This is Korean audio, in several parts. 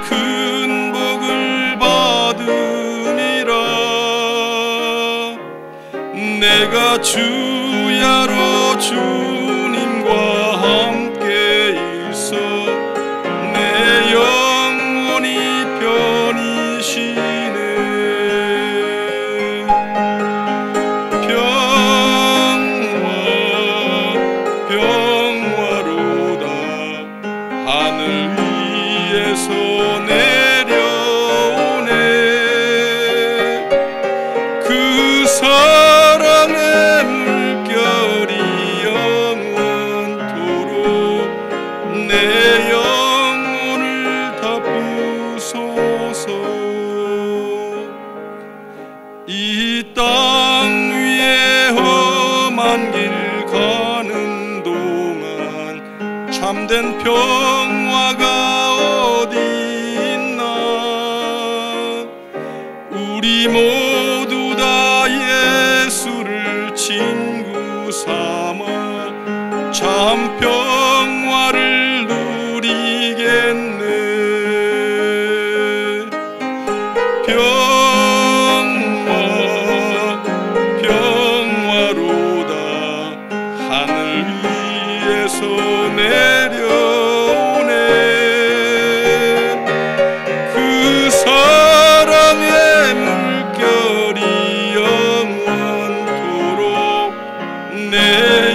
큰 복을 받음이라. 내가 주야로 주님과 함께 있어 내 영혼이 편히 쉬네. 평화로다 하늘 위에서 내려오네. 그 사랑의 물결이 영원토록 내 영혼을 다 부소서. 이 땅 위에 험한 길 가는 동안 참된 평화가 어디 있나. 우리 모두 다 예수를 친구 삼아 참 평화를 누리겠네. 평화로다 하늘 위에서 내려오네. 그 사랑의 물결이 영원토록 내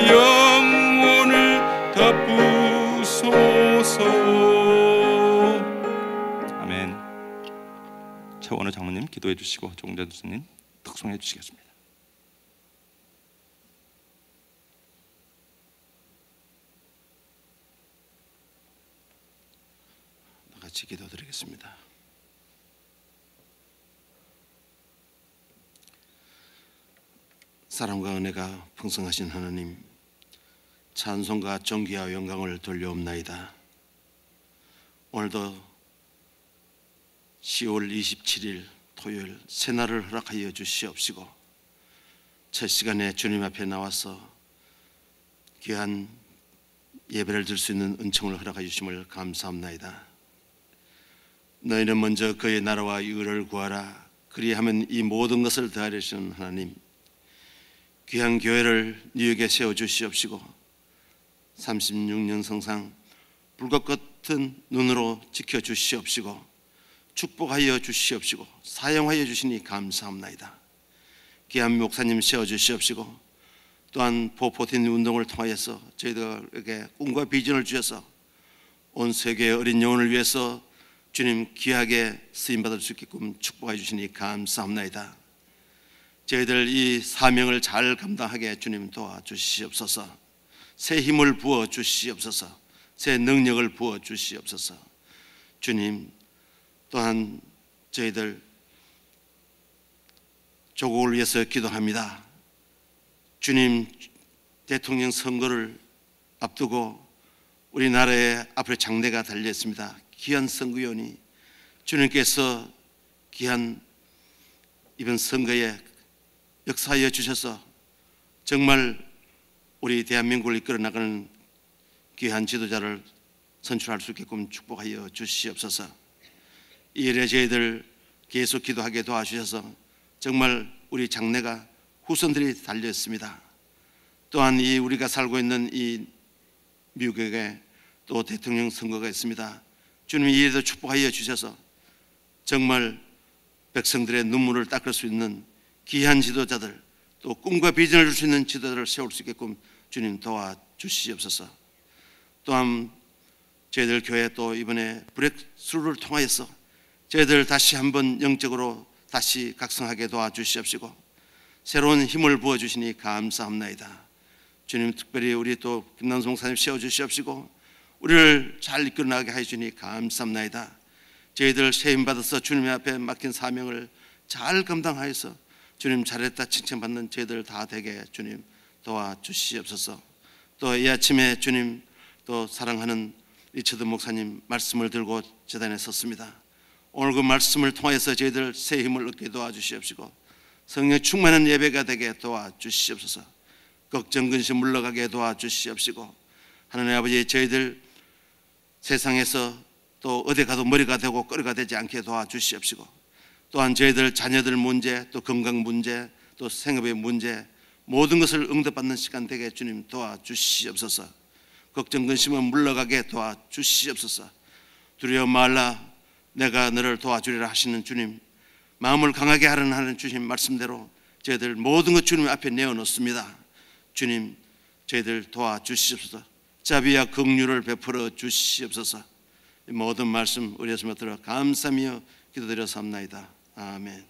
영혼을 다 부소서. 아멘. 최원호 장로님 기도해 주시고 종대 교수님 득송해 주시겠습니다. 같이 기도드리겠습니다. 사랑과 은혜가 풍성하신 하나님, 찬송과 존귀와 영광을 돌려옵나이다. 오늘도 10월 27일 토요일 새날을 허락하여 주시옵시고 첫 시간에 주님 앞에 나와서 귀한 예배를 드릴 수 있는 은총을 허락하여 주심을 감사합나이다. 너희는 먼저 그의 나라와 의를 구하라. 그리하면 이 모든 것을 더하시는 하나님, 귀한 교회를 뉴욕에 세워주시옵시고 36년 성상 불꽃 같은 눈으로 지켜주시옵시고 축복하여 주시옵시고 사용하여 주시니 감사합나이다. 귀한 목사님 세워주시옵시고 또한 포포틴 운동을 통하여서 저희들에게 꿈과 비전을 주셔서 온 세계의 어린 영혼을 위해서 주님 귀하게 쓰임받을 수 있게끔 축복해 주시니 감사합나이다. 저희들 이 사명을 잘 감당하게 주님 도와주시옵소서. 새 힘을 부어 주시옵소서. 새 능력을 부어 주시옵소서. 주님, 또한 저희들 조국을 위해서 기도합니다. 주님, 대통령 선거를 앞두고 우리나라의 앞으로 장래가 달려있습니다. 귀한 선거위원이 주님께서 귀한 이번 선거에 역사하여 주셔서 정말 우리 대한민국을 이끌어 나가는 귀한 지도자를 선출할 수 있게끔 축복하여 주시옵소서. 이 일에 저희들 계속 기도하게 도와주셔서 정말 우리 장래가 후손들이 달려있습니다. 또한 이 우리가 살고 있는 이 미국에 또 대통령 선거가 있습니다. 주님, 이 일에도 축복하여 주셔서 정말 백성들의 눈물을 닦을 수 있는 귀한 지도자들, 또 꿈과 비전을 줄 수 있는 지도자를 세울 수 있게끔 주님 도와주시옵소서. 또한 저희들 교회 또 이번에 브렉스루를 통하여서 저희들 다시 한번 영적으로 다시 각성하게 도와주시옵시고 새로운 힘을 부어주시니 감사합나이다. 주님, 특별히 우리 또 김남성 목사님 세워주시옵시고 우리를 잘 이끌어 나가게 해주니 감사합나이다. 저희들 세임 받아서 주님 앞에 맡긴 사명을 잘 감당하여서 주님 잘했다 칭찬받는 저희들 다 되게 주님 도와주시옵소서. 또 이 아침에 주님 또 사랑하는 리처드 목사님 말씀을 들고 제단에 섰습니다. 오늘 그 말씀을 통해서 저희들 새 힘을 얻게 도와주시옵시고 성령 충만한 예배가 되게 도와주시옵소서. 걱정 근심 물러가게 도와주시옵시고 하나님 아버지, 저희들 세상에서 또 어디 가도 머리가 되고 꼬리가 되지 않게 도와주시옵시고, 또한 저희들 자녀들 문제, 또 건강 문제, 또 생업의 문제, 모든 것을 응답받는 시간 되게 주님 도와주시옵소서. 걱정 근심은 물러가게 도와주시옵소서. 두려워 말라, 내가 너를 도와주리라 하시는 주님, 마음을 강하게 하라는 하는 주님 말씀대로 저희들 모든 것 주님 앞에 내어놓습니다. 주님, 저희들 도와주시옵소서. 자비와 긍휼을 베풀어 주시옵소서. 모든 말씀 우리 예수님 들어 감사하며 기도드려 삼나이다. 아멘.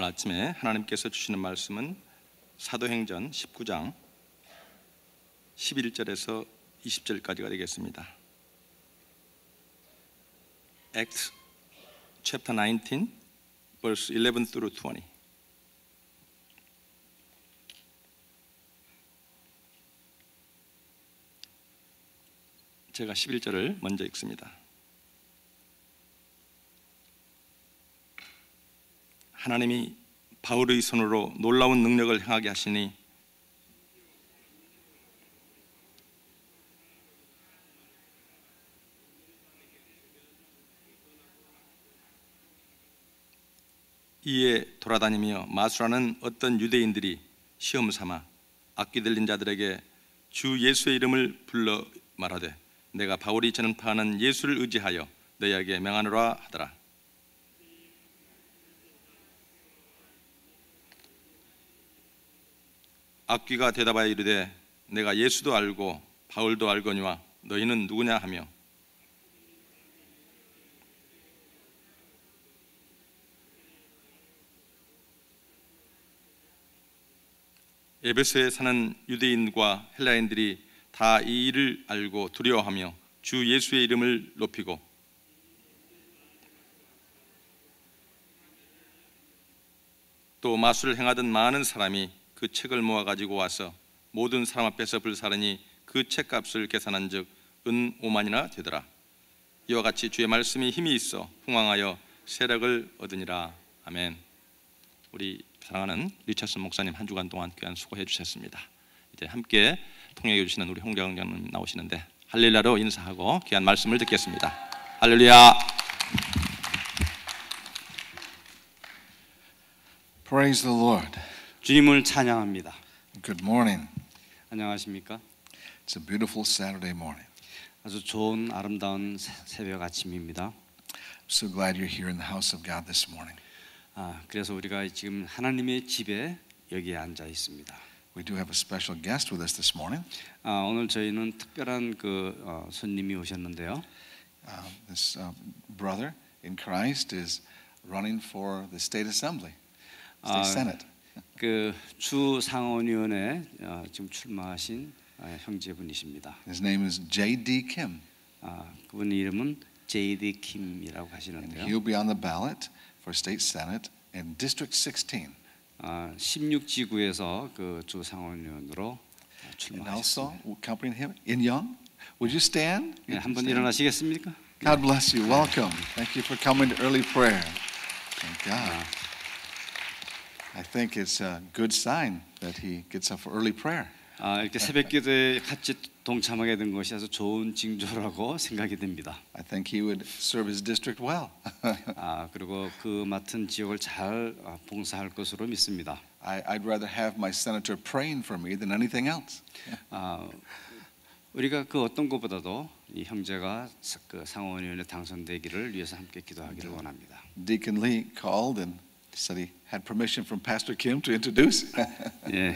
오늘 아침에 하나님께서 주시는 말씀은 사도행전 19장 11절에서 20절까지가 되겠습니다. Acts chapter 19 verse 11 through 20. 제가 11절을 먼저 읽습니다. 하나님이 바울의 손으로 놀라운 능력을 행하게 하시니 이에 돌아다니며 마술하는 어떤 유대인들이 시험 삼아 악귀 들린 자들에게 주 예수의 이름을 불러 말하되 내가 바울이 전파하는 예수를 의지하여 너희에게 명하노라 하더라. 악귀가 대답하여 이르되 내가 예수도 알고 바울도 알거니와 너희는 누구냐 하며 에베소에 사는 유대인과 헬라인들이 다 이 일을 알고 두려워하며 주 예수의 이름을 높이고 또 마술을 행하던 많은 사람이 그 책을 모아 가지고 와서 모든 사람 앞에서 불사르니 그 책값을 계산한즉 은 5만이나 되더라. 이와 같이 주의 말씀이 힘이 있어 흥왕하여 세력을 얻으니라. 아멘. 우리 사랑하는 리처슨 목사님 한 주간 동안 귀한 수고해 주셨습니다. 이제 함께 통역해 주시는 우리 홍경장님 나오시는데 할렐루야로 인사하고 귀한 말씀을 듣겠습니다. 할렐루야. Praise the Lord. 주님을 찬양합니다. Good morning. 안녕하십니까? It's a beautiful Saturday morning. 아주 좋은 아름다운 새벽 아침입니다. I'm so glad you're here in the house of God this morning. 그래서 우리가 지금 하나님의 집에 여기에 앉아 있습니다. We do have a special guest with us this morning. 오늘 저희는 특별한 손님이 오셨는데요. This brother in Christ is running for the state assembly, state senate. 그 주 상원위원회 지금 출마하신 형제분이십니다. His name is J.D. Kim. 그분 이름은 J.D. 킴이라고 And 하시는데요. he'll be on the ballot for state senate in District 16. 16지구에서 그 주 상원위원으로 And also, 출마하셨습니다. accompanying him, In Young. Would you stand? 네, 한번 일어나시겠습니까? God bless you. Welcome. Thank you for coming to early prayer. Thank God. I think it's a good sign that he gets up for early prayer. 이렇게 새벽 기도에 같이 동참하게 된 것이 아주 좋은 징조라고 생각이 됩니다. I think he would serve his district well. 그리고 그 맡은 지역을 잘 봉사할 것으로 믿습니다. I'd rather have my senator praying for me than anything else. 우리가 그 어떤 것보다도 이 형제가 그 상원위원회 당선되기를 위해서 함께 기도하기를 원합니다. Deacon Lee called and said he had permission from Pastor Kim to introduce. 예,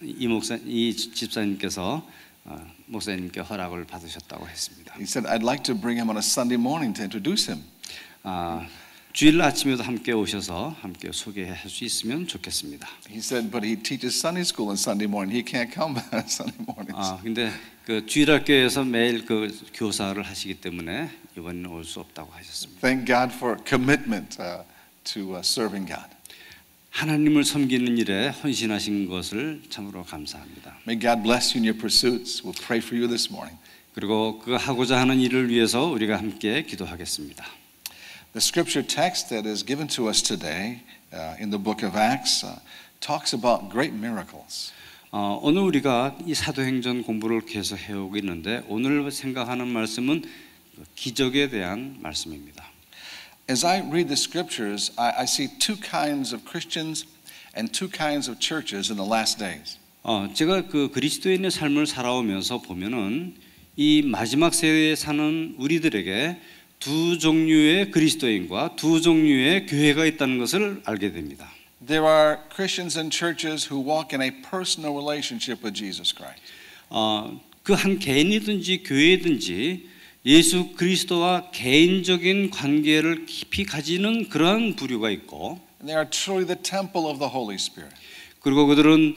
이 집사님께서 목사님께 허락을 받으셨다고 했습니다. He said, I'd like to bring him on a Sunday morning to introduce him. 주일 아침에도 함께 오셔서 함께 소개할 수 있으면 좋겠습니다. He said, but he teaches Sunday school on Sunday morning. He can't come on Sunday mornings. 근데 그 주일학교에서 매일 그 교사를 하시기 때문에 이번에는 올 수 없다고 하셨습니다. Thank God for commitment to serving God. 하나님을 섬기는 일에 헌신하신 것을 참으로 감사합니다. May God bless you in your pursuits. We'll pray for you this morning. 그리고 그 하고자 하는 일을 위해서 우리가 함께 기도하겠습니다. The scripture text that is given to us today in the book of Acts talks about great miracles. 오늘 우리가 이 사도행전 공부를 계속 해오고 있는데 오늘 생각하는 말씀은 기적에 대한 말씀입니다. As I read the scriptures, I see two kinds of Christians and two kinds of churches in the last days. 제가 그 그리스도인의 삶을 살아오면서 보면은 이 마지막 세대에 사는 우리들에게 두 종류의 그리스도인과 두 종류의 교회가 있다는 것을 알게 됩니다. There are Christians and churches who walk in a personal relationship with Jesus Christ. 그 한 개인이든지 교회든지 예수 그리스도와 개인적인 관계를 깊이 가지는 그러한 부류가 있고, And They are truly the temple of the Holy Spirit. 그리고 그들은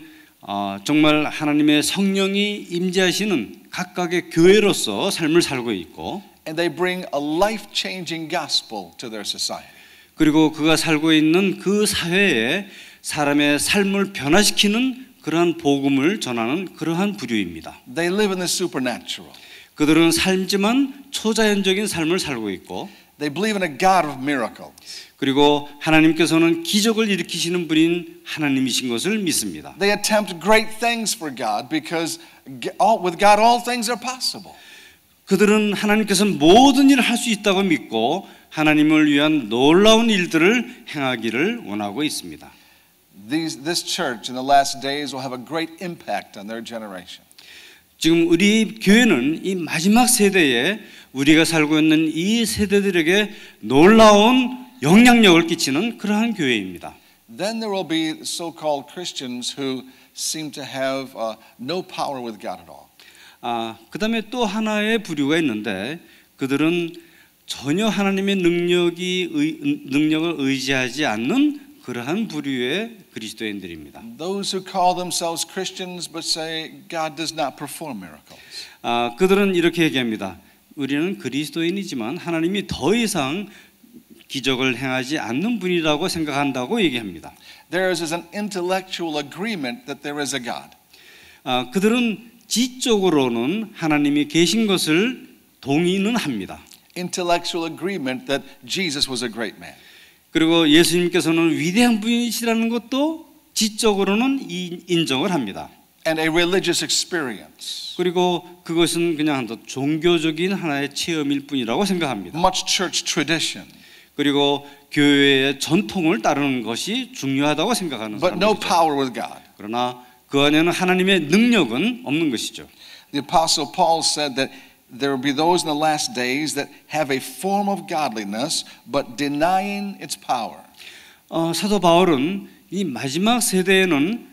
정말 하나님의 성령이 임재하시는 각각의 교회로서 삶을 살고 있고 And they bring a life-changing gospel to their society. 그리고 그가 살고 있는 그 사회에 사람의 삶을 변화시키는 그러한 복음을 전하는 그러한 부류입니다. They live in the supernatural. 그들은 살지만 초자연적인 삶을 살고 있고 They believe in a God of miracles. 그리고 하나님께서는 기적을 일으키시는 분인 하나님이신 것을 믿습니다. They attempt great things for God because with God all things are possible. 그들은 하나님께서는 모든 일을 할 수 있다고 믿고 하나님을 위한 놀라운 일들을 행하기를 원하고 있습니다. This church in the last days will have a great impact on their generation. 지금 우리 교회는 이 마지막 세대에 우리가 살고 있는 이 세대들에게 놀라운 영향력을 끼치는 그러한 교회입니다. Then there will be so-called Christians who seem to have no power with God at all. 그다음에 또 하나의 부류가 있는데 그들은 전혀 하나님의 능력을 의지하지 않는 그러한 부류의 그리스도인들입니다. Those who call themselves Christians but say God does not perform miracles. 그들은 이렇게 얘기합니다. 우리는 그리스도인이지만 하나님이 더 이상 기적을 행하지 않는 분이라고 생각한다고 얘기합니다. There is an intellectual agreement that there is a God. 그들은 지적으로는 하나님이 계신 것을 동의는 합니다. Intellectual agreement that Jesus was a great man. 그리고 예수님께서는 위대한 분이시라는 것도 지적으로는 인정을 합니다. And a religious experience. 그리고 그것은 그냥 종교적인 하나의 체험일 뿐이라고 생각합니다. Much church tradition. 그리고 교회의 전통을 따르는 것이 중요하다고 생각하는 But no 사람들이죠. power with God. 그러나 그 안에는 하나님의 능력은 없는 것이죠. The Apostle Paul said that there will be those in the last days that have a form of godliness but denying its power. 사도 바울은 이 마지막 세대에는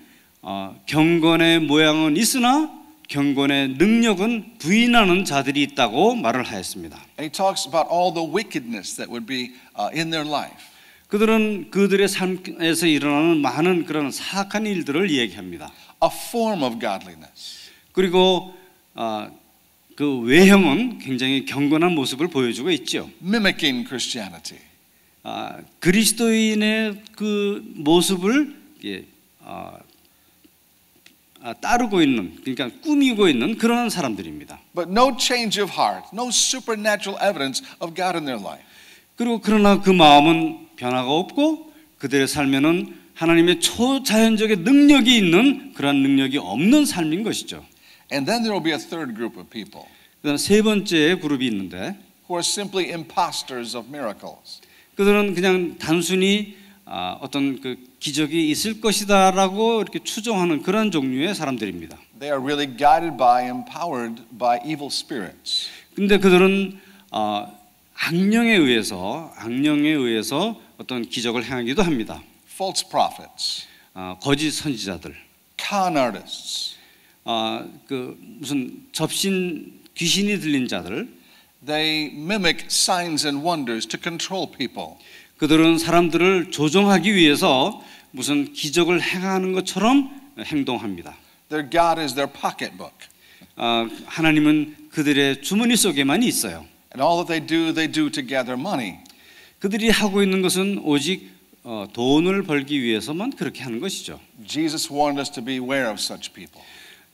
경건의 모양은 있으나 경건의 능력은 부인하는 자들이 있다고 말을 하였습니다. And he talks about all the wickedness that would be in their life. 그들은 그들의 삶에서 일어나는 많은 그런 사악한 일들을 얘기합니다. A form of godliness. 그리고 그 외형은 굉장히 경건한 모습을 보여주고 있죠. Mimicking Christianity. 그리스도인의 그 모습을 따르고 있는, 그러니까 꾸미고 있는 그런 사람들입니다. But no change of heart, no supernatural evidence of God in their life. 그리고 그러나 그 마음은 변화가 없고 그들의 삶에는 하나님의 초자연적인 능력이 있는 그런 능력이 없는 삶인 것이죠. And then there will be a third group of people 그다음 세 번째 그룹이 있는데 who are simply imposters of miracles. 그들은 그냥 단순히 어떤 그 기적이 있을 것이다라고 이렇게 추정하는 그런 종류의 사람들입니다. They are really guided by, empowered by evil spirits. 근데 그들은 악령에 의해서 어떤 기적을 행하기도 합니다. False prophets, 거짓 선지자들, con artists. 그 무슨 접신 귀신이 들린 자들, They mimic signs and wonders to control people. 그들은 사람들을 조종하기 위해서 무슨 기적을 행하는 것처럼 행동합니다. Their God is their pocketbook. 하나님은 그들의 주머니 속에만 있어요. And all that they do to gather money. 그들이 하고 있는 것은 오직 돈을 벌기 위해서만 그렇게 하는 것이죠. Jesus warned us to beware of such people.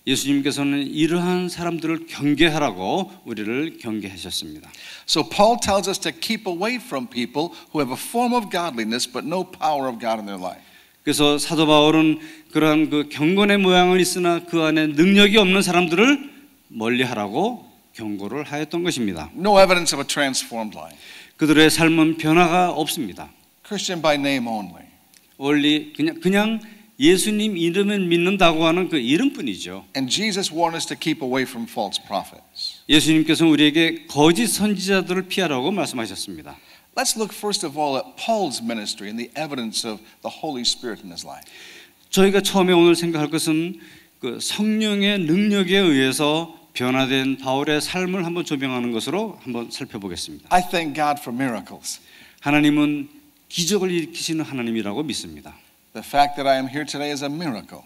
예수님께서는 이러한 사람들을 경계하라고 우리를 경계하셨습니다. So Paul tells us to keep away from people who have a form of godliness but no power of God in their life. 그래서 사도 바울은 그러한 그 경건의 모양은 있으나 그 안에 능력이 없는 사람들을 멀리하라고 경고를 하였던 것입니다. No evidence of a transformed life. 그들의 삶은 변화가 없습니다. Christian by name only. 원리 그냥 예수님 이름을 믿는다고 하는 그 이름뿐이죠. And Jesus warned us to keep away from false prophets. 예수님께서는 우리에게 거짓 선지자들을 피하라고 말씀하셨습니다. Let's look first of all at Paul's ministry and the evidence of the Holy Spirit in his life. 저희가 처음에 오늘 생각할 것은 그 성령의 능력에 의해서 변화된 바울의 삶을 한번 조명하는 것으로 한번 살펴보겠습니다. I thank God for miracles. 하나님은 기적을 일으키시는 하나님이라고 믿습니다. The fact that I am here today is a miracle.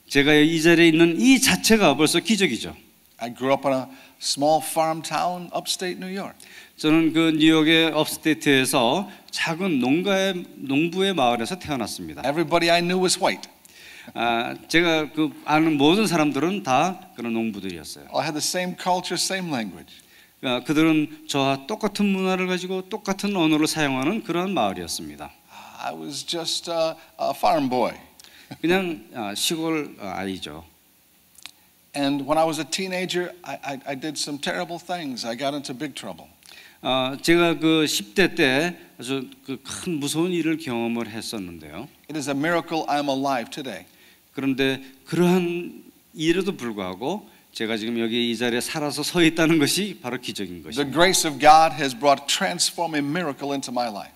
제가 이 자리에 있는 이 자체가 벌써 기적이죠. I grew up in a small farm town upstate New York. 저는 그 뉴욕의 업스테이트에서 작은 농부의 마을에서 태어났습니다. Everybody I knew was white. 제가 그 아는 모든 사람들은 다 그런 농부들이었어요. I had the same culture, same language. 그들은 저와 똑같은 문화를 가지고 똑같은 언어를 사용하는 그런 마을이었습니다. I was just a farm boy. 그냥 시골 아이죠. And when I was a teenager, I did some terrible things. I got into big trouble. 제가 그 10대 때 아주 그 큰 무서운 일을 경험을 했었는데요. It is a miracle I'm alive today. 그런데 그러한 일에도 불구하고 제가 지금 여기 이 자리에 살아서 서 있다는 것이 바로 기적인 것입니다. The grace of God has brought transforming miracle into my life.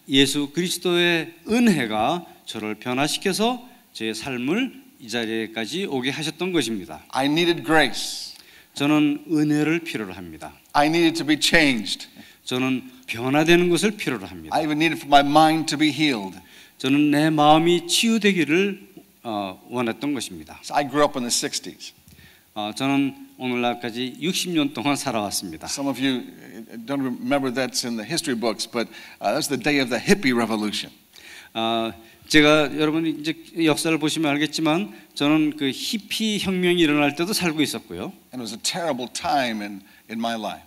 예수 그리스도의 은혜가 저를 변화시켜서 제 삶을 이 자리에까지 오게 하셨던 것입니다. I needed grace. 저는 은혜를 필요로 합니다. I needed to be changed. 저는 변화되는 것을 필요로 합니다. I even needed for my mind to be healed. 저는 내 마음이 치유되기를 원했던 것입니다. So I grew up in the 60s. 저는 오늘날까지 60년 동안 살아왔습니다. Some of you don't remember that's in the history books, but that's the day of the hippie revolution. 제가 여러분이 이제 역사를 보시면 알겠지만 저는 그 히피 혁명이 일어날 때도 살고 있었고요. And it was a terrible time in my life.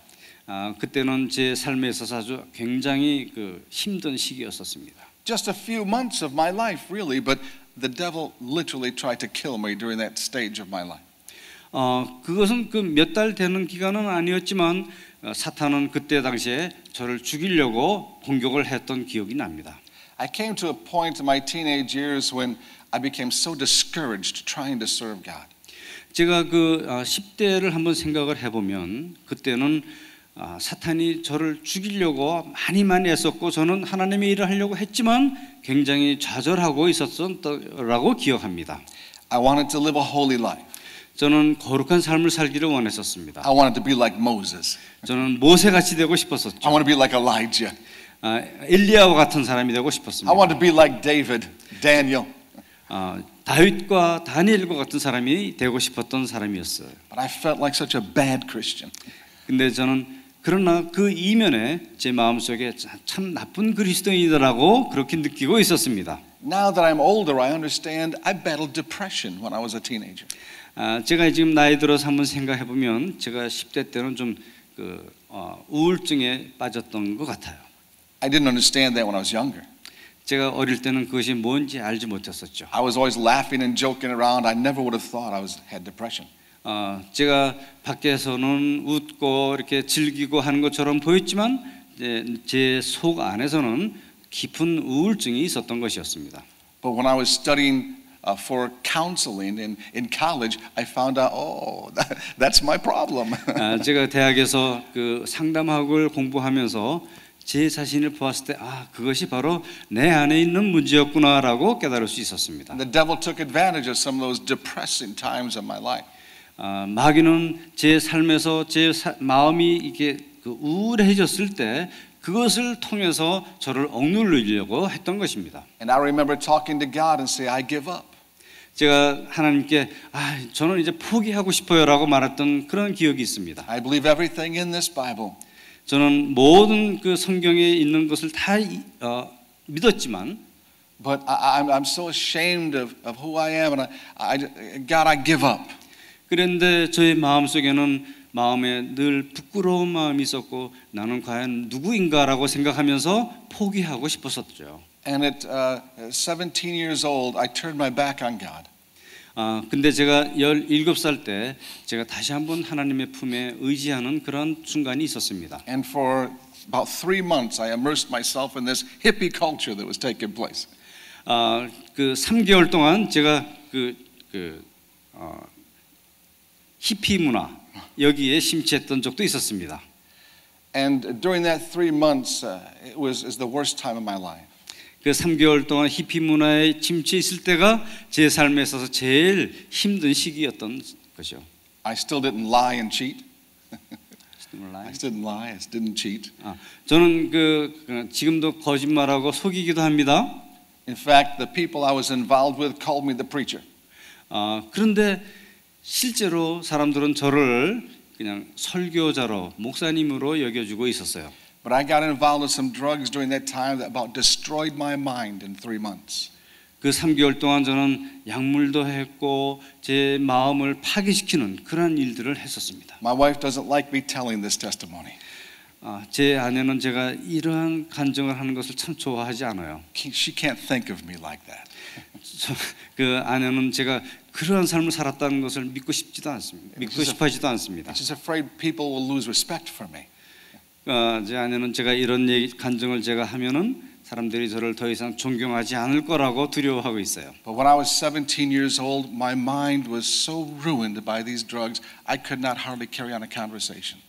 그때는 제 삶에 있어서 아주 굉장히 그 힘든 시기였었습니다. Just a few months of my life, really, but the devil literally tried to kill me during that stage of my life. 그것은 그 몇 달 되는 기간은 아니었지만 사탄은 그때 당시에 저를 죽이려고 공격을 했던 기억이 납니다. I came to a point in my teenage years when I became so discouraged trying to serve God. 제가 그 10대를 한번 생각을 해보면 그때는 사탄이 저를 죽이려고 많이 애썼고 저는 하나님의 일을 하려고 했지만 굉장히 좌절하고 있었다고 기억합니다. I wanted to live a holy life. 저는 거룩한 삶을 살기를 원했었습니다. I wanted to be like Moses. 저는 모세같이 되고 싶었었죠. I want to be like Elijah. 엘리야와 같은 사람이 되고 싶었습니다. I want to be like David, Daniel. 다윗과 다니엘과 같은 사람이 되고 싶었던 사람이었어요. But I felt like such a bad Christian. 근데 저는 그러나 그 이면에 제 마음속에 참 나쁜 그리스도인이다라고 그렇게 느끼고 있었습니다. Now that I'm older, I understand I battled depression when I was a teenager. 제가 지금 나이 들어서 한번 생각해 보면 제가 10대 때는 좀 우울증에 빠졌던 것 같아요. I didn't understand that when I was younger. 제가 어릴 때는 그것이 뭔지 알지 못했었죠. I was always laughing and joking around. I never would have thought I had depression. 제가 밖에서는 웃고 이렇게 즐기고 하는 것처럼 보였지만 제 속 안에서는 깊은 우울증이 있었던 것이었습니다. But when I was studying for counseling in college, I found out, that's my problem. 제가 대학에서 그 상담학을 공부하면서 제 자신을 보았을 때 그것이 바로 내 안에 있는 문제였구나라고 깨달을 수 있었습니다. The devil took advantage of some of those depressing times of my life. 마귀는 제 삶에서 제 마음이 이렇게 우울해졌을 때 그것을 통해서 저를 억누르려고 했던 것입니다. And I remember talking to God and say, I give up. 제가 하나님께 저는 이제 포기하고 싶어요라고 말했던 그런 기억이 있습니다. I believe everything in this Bible. 저는 모든 그 성경에 있는 것을 다 믿었지만 But I'm so ashamed of who I am, and God, I give up. 그런데 저의 마음속에는 마음에 늘 부끄러운 마음이 있었고 나는 과연 누구인가라고 생각하면서 포기하고 싶었었죠. And at 17 years old, I turned my back on God. 근데 제가 17살 때 제가 다시 한번 하나님의 품에 의지하는 그런 순간이 있었습니다. And for about 3 months, I immersed myself in this hippie culture that was taking place. 그 3개월 동안 제가 히피 문화 여기에 심취했던 적도 있었습니다. And during that 3 months, it was the worst time of my life. 그 3개월 동안 히피 문화에 침투해 있을 때가 제 삶에 있어서 제일 힘든 시기였던 것이요. I still didn't lie and cheat. I didn't lie. I didn't cheat. 저는 지금도 거짓말하고 속이기도 합니다. In fact, the people I was involved with called me the preacher. 그런데 실제로 사람들은 저를 그냥 설교자로 목사님으로 여겨주고 있었어요. But I got involved with some drugs during that time that about destroyed my mind in 3 months. 그 3개월 동안 저는 약물도 했고 제 마음을 파괴시키는 그런 일들을 했었습니다. My wife doesn't like me telling this testimony. 제 아내는 제가 이러한 간증을 하는 것을 참 좋아하지 않아요. She can't think of me like that. 그 아내는 제가 그러한 삶을 살았다는 것을 믿고 싶지도 않습니다. 믿고 싶어하지도 않습니다. She's afraid people will lose respect for me. 제 아내는 제가 이런 간증을 제가 하면은 사람들이 저를 더 이상 존경하지 않을 거라고 두려워하고 있어요. But when I was 17 years old, my mind was so ruined by these drugs, I could not hardly carry on a conversation.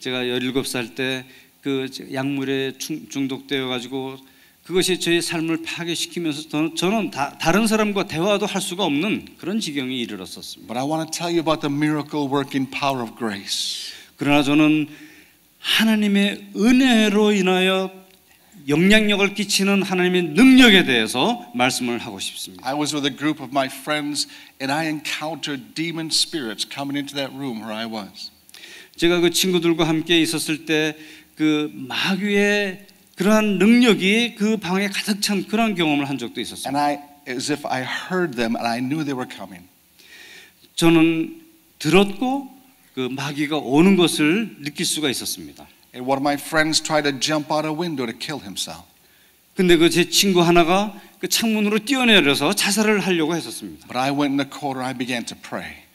제가 17살 때 그 약물에 중독되어 가지고 그것이 저의 삶을 파괴시키면서 저는 다른 사람과 대화도 할 수가 없는 그런 지경에 이르렀었습니다. But I want to tell you about the miracle working power of grace. 그러나 저는 하나님의 은혜로 인하여 영향력을 끼치는 하나님의 능력에 대해서 말씀을 하고 싶습니다. I was with a group of my friends and I encountered demon spirits coming into that room where I was. 제가 그 친구들과 함께 있었을 때 그 마귀의 그러한 능력이 그 방에 가득 찬 그런 경험을 한 적도 있었습니다. And as if I heard them and I knew they were coming. 저는 들었고 그 마귀가 오는 것을 느낄 수가 있었습니다. And one of my friends tried to jump out a window to kill himself. 근데 그 제 친구 하나가 그 창문으로 뛰어내려서 자살을 하려고 했었습니다. But I went in the corner and I began to pray.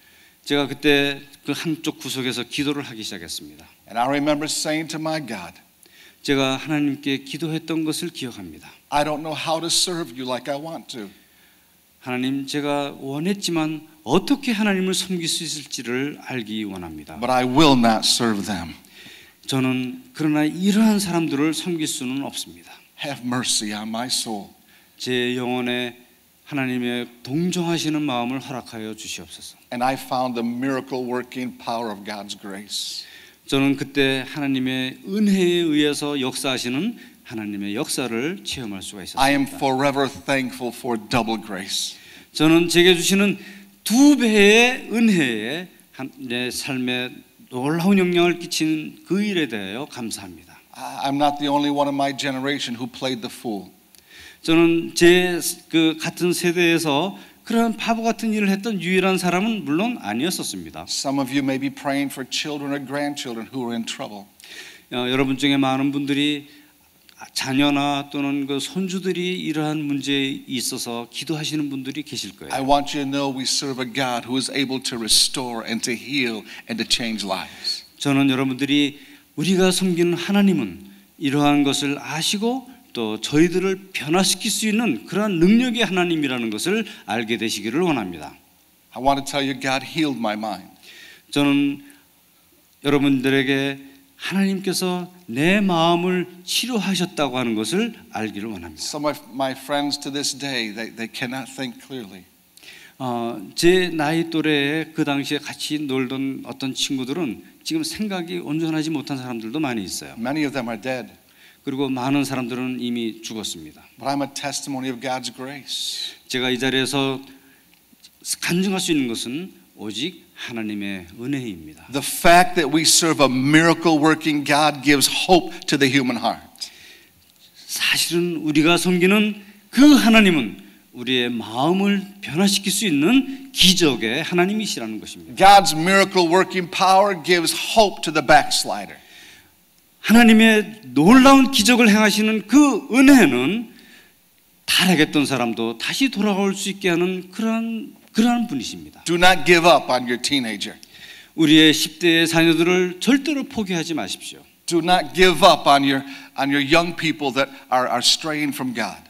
제가 그때 그 한쪽 구석에서 기도를 하기 시작했습니다. And I remember saying to my God, 제가 하나님께 기도했던 것을 기억합니다. I don't know how to serve you like I want to. 하나님, 제가 원했지만 어떻게 하나님을 섬길 수 있을지를 알기 원합니다. But I will not serve them. 저는 그러나 이러한 사람들을 섬길 수는 없습니다. Have mercy on my soul. 제 영혼에 하나님의 동정하시는 마음을 허락하여 주시옵소서. And I found the miracle working power of God's grace. 저는 그때 하나님의 은혜에 의해서 역사하시는 하나님의 역사를 체험할 수가 있었습니다. I am forever thankful for double grace. 저는 제게 주시는 2배의 은혜에 내 삶에 놀라운 영향을 끼친 그 일에 대하여 감사합니다. I'm not the only one in my generation who played the fool. 저는 제 그 같은 세대에서 그런 바보 같은 일을 했던 유일한 사람은 물론 아니었었습니다. Some of you may be praying for children or grandchildren who are in trouble. 여러분 중에 많은 분들이 자녀나 또는 그 손주들이 이러한 문제에 있어서 기도하시는 분들이 계실 거예요. I want you to know we serve a God who is able to restore and to heal and to change lives. 저는 여러분들이 우리가 섬기는 하나님은 이러한 것을 아시고 또 저희들을 변화시킬 수 있는 그러한 능력의 하나님이라는 것을 알게 되시기를 원합니다. I want to tell you God healed my mind. 저는 여러분들에게 하나님께서 내 마음을 치료하셨다고 하는 것을 알기를 원합니다. Some of my friends to this day, they cannot think clearly. 제 나이 또래에 그 당시에 같이 놀던 어떤 친구들은 지금 생각이 온전하지 못한 사람들도 많이 있어요. Many of them are dead. 그리고 많은 사람들은 이미 죽었습니다. But I'm a testimony of God's grace. 제가 이 자리에서 간증할 수 있는 것은 오직 하나님의 은혜입니다. The fact that we serve a miracle working God gives hope to the human heart. 사실은 우리가 섬기는 그 하나님은 우리의 마음을 변화시킬 수 있는 기적의 하나님이시라는 것입니다. God's miracle working power gives hope to the backslider. 하나님의 놀라운 기적을 행하시는 그 은혜는 타락했던 사람도 다시 돌아올 수 있게 하는 그러한 분이십니다. Do not give up on your teenager. 우리의 10대의 자녀들을 절대로 포기하지 마십시오. Do not give up on your young people that are straying from God.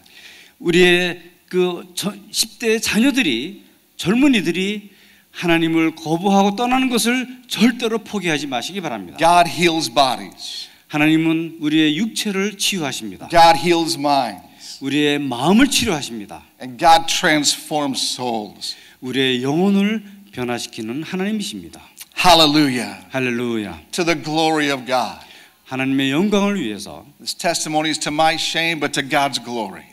우리의 그 10대의 자녀들이 젊은이들이 하나님을 거부하고 떠나는 것을 절대로 포기하지 마시기 바랍니다. God heals bodies. 하나님은 우리의 육체를 치유하십니다. God heals minds. 우리의 마음을 치료하십니다. And God transforms souls. 우리의 영혼을 변화시키는 하나님이십니다. Hallelujah. 할렐루야. To the glory of God. 하나님의 영광을 위해서 This testimony is to my shame, but to God's glory.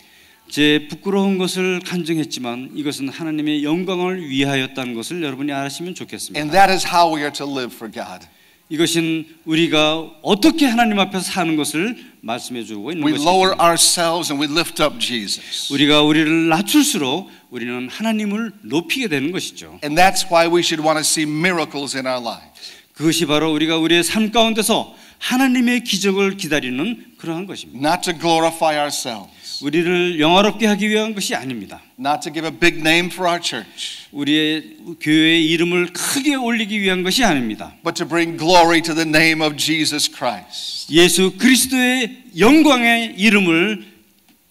제 부끄러운 것을 간증했지만 이것은 하나님의 영광을 위하였다는 것을 여러분이 아시면 좋겠습니다. And that is how we are to live for God. 이것은 우리가 어떻게 하나님 앞에서 사는 것을 말씀해 주고 있는 We 것입니다. lower ourselves and we lift up Jesus. 우리가 우리를 낮출수록 우리는 하나님을 높이게 되는 것이죠. And that's why we should want to see miracles in our lives. 그것이 바로 우리가 우리의 삶 가운데서 하나님의 기적을 기다리는 그러한 것입니다. Not to glorify ourselves. 우리를 영화롭게 하기 위한 것이 아닙니다. Not to give a big name for our church. 우리의 교회의 이름을 크게 올리기 위한 것이 아닙니다. But to bring glory to the name of Jesus Christ. 예수 그리스도의 영광의 이름을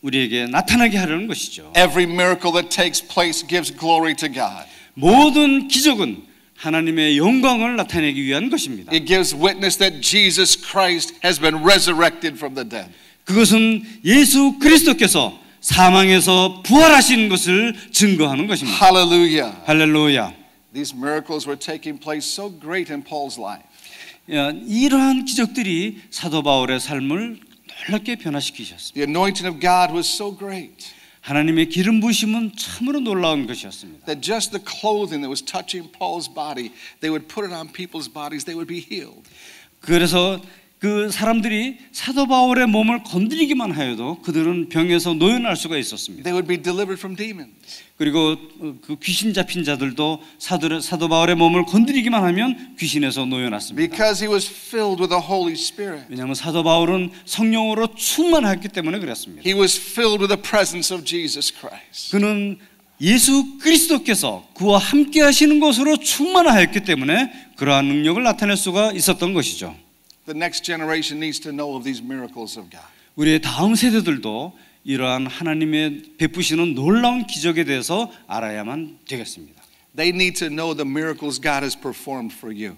우리에게 나타나게 하려는 것이죠. Every miracle that takes place gives glory to God. 모든 기적은 하나님의 영광을 나타내기 위한 것입니다. It gives witness that Jesus Christ has been resurrected from the dead. 그것은 예수 그리스도께서 사망에서 부활하신 것을 증거하는 것입니다. Hallelujah. 할렐루야. These miracles were taking place so great in Paul's life. 이러한 기적들이 사도 바울의 삶을 놀랍게 변화시키셨습니다. The anointing of God was so great 하나님의 기름 부으심은 참으로 놀라운 것이었습니다. that just the clothing that was touching Paul's body, they would put it on people's bodies, they would be healed. 그래서 그 사람들이 사도 바울의 몸을 건드리기만 하여도 그들은 병에서 노연할 수가 있었습니다. They would be delivered from demons. 그리고 그 귀신 잡힌 자들도 사도 바울의 몸을 건드리기만 하면 귀신에서 노연했습니다. Because he was filled with the Holy Spirit. 왜냐하면 사도 바울은 성령으로 충만했기 때문에 그랬습니다. He was filled with the presence of Jesus Christ. 그는 예수 그리스도께서 그와 함께 하시는 것으로 충만하였기 때문에 그러한 능력을 나타낼 수가 있었던 것이죠. The next generation needs to know of these miracles of God. 우리의 다음 세대들도 이러한 하나님의 베푸시는 놀라운 기적에 대해서 알아야만 되겠습니다. They need to know the miracles God has performed for you.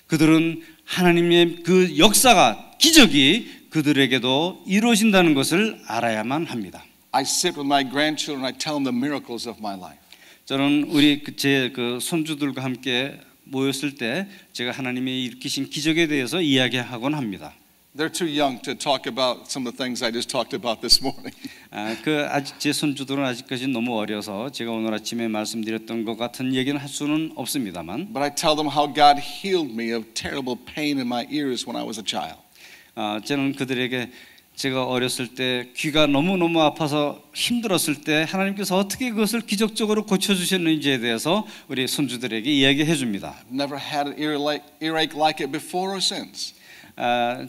그들은 하나님의 그 역사가 기적이 그들에게도 이루어진다는 것을 알아야만 합니다. I sit with my grandchildren, I tell them the miracles of my life. 저는 우리 제 손주들과 함께 모였을 때 제가 하나님이 일으키신 기적에 대해서 이야기하곤 합니다. They're too young to talk about some of the things I just talked about this morning. 아직 제 손주들은 아직까지 너무 어려서 제가 오늘 아침에 말씀드렸던 것 같은 얘기는 할 수는 없습니다만. But I tell them how God healed me of terrible pain in my ears when I was a child. 저는 그들에게 제가 어렸을 때 귀가 너무너무 아파서 힘들었을 때 하나님께서 어떻게 그것을 기적적으로 고쳐주셨는지에 대해서 우리 손주들에게 이야기해 줍니다. I've never had an earache like it before or since.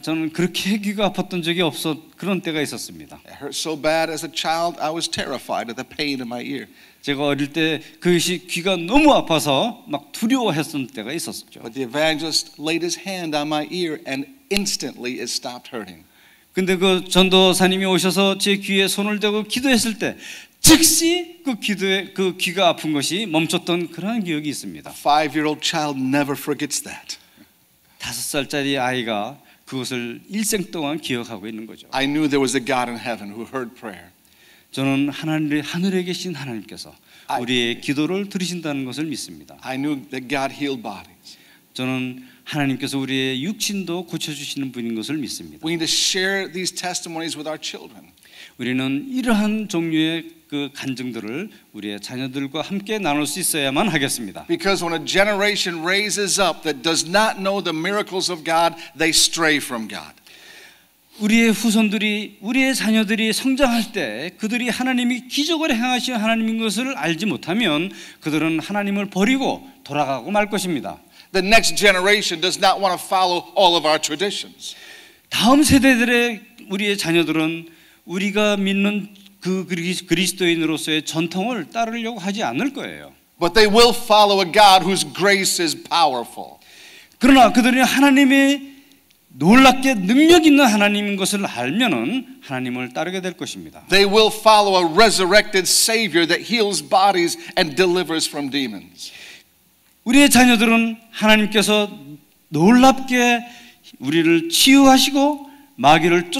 저는 그렇게 귀가 아팠던 적이 없어 그런 때가 있었습니다. It hurt so bad as a child, I was terrified of the pain in my ear. 제가 어릴 때 그것이 귀가 너무 아파서 막 두려워했던 때가 있었죠. But the evangelist laid his hand on my ear and instantly it stopped hurting. 근데 그 전도사님이 오셔서 제 귀에 손을 대고 기도했을 때 즉시 그 귀가 아픈 것이 멈췄던 그런 기억이 있습니다. A 5-year-old child never forgets that. 5살짜리 아이가 그것을 일생 동안 기억하고 있는 거죠. I knew there was a God in heaven who heard prayer. 저는 하늘에 계신 하나님께서 우리의 기도를 들으신다는 것을 믿습니다. I knew that God healed bodies. 저는 하나님께서 우리의 육신도 고쳐주시는 분인 것을 믿습니다. We need to share these testimonies with our children. 우리는 이러한 종류의 그 간증들을 우리의 자녀들과 함께 나눌 수 있어야만 하겠습니다. Because when a generation raises up that does not know the miracles of God, they stray from God. 우리의 후손들이 우리의 자녀들이 성장할 때 그들이 하나님이 기적을 행하신 하나님인 것을 알지 못하면 그들은 하나님을 버리고 돌아가고 말 것입니다. The next generation does not want to follow all of our traditions. 다음 세대들의 우리의 자녀들은 우리가 믿는 그 그리스도인으로서의 전통을 따르려고 하지 않을 거예요. But they will follow a God whose grace is powerful. 그러나 그들이 하나님의 놀랍게 능력 있는 하나님인 것을 알면은 하나님을 따르게 될 것입니다. They will follow a resurrected Savior that heals bodies and delivers from demons. 우리의 자녀들은 하나님께서 놀랍게 우리를 치유하시고 마귀를